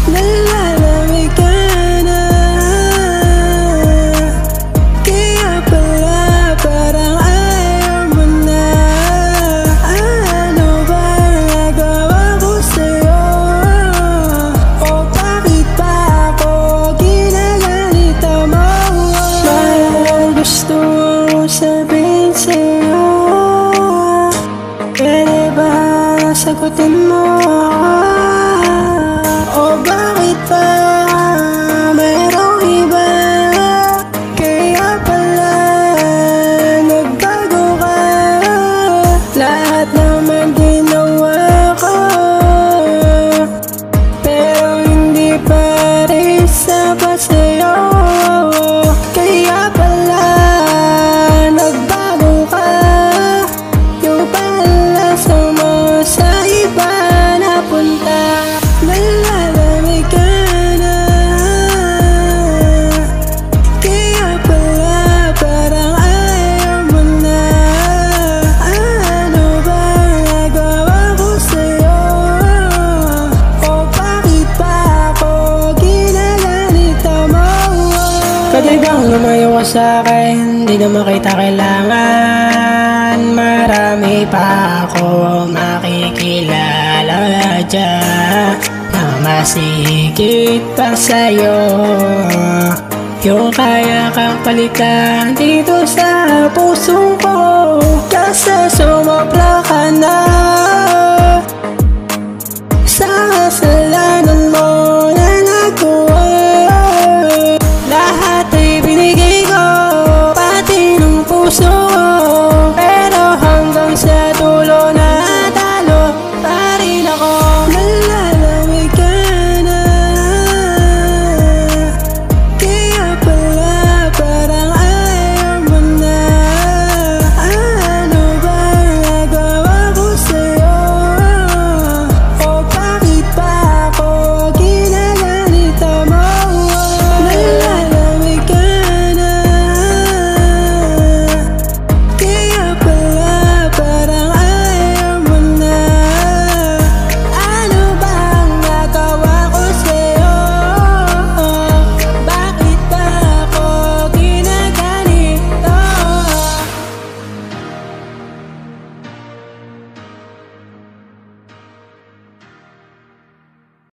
Nalalamig ka na, kaya pala parang ayaw mo na. Ano ba nagawa ko sa'yo? O bakit ba ako ginaganito mo? Mahal, gusto ko sabihin sa'yo, pwede ba sagutin mo ako? O bakit ba mayroong iba? Kaya pala nagbago ka. Lahat naman ginawa ko, pero hindi pa rin sapat sa'yo. Kaya pala nagbago ka. Yung pala sama sa iba napunta. Nalalamig ka na, kaya pala parang ayaw mo na. Ano ba nagawa ko sa'yo? O bakit ba ako ginaganito mo? Pwede bang lumayo ka sa'kin? Di na makita kailangan. Marami pa ako makikilala dyan na masigit pa sa'yo. Yung kaya kang palitan dito sa puso ko, kasi sumobra ka na.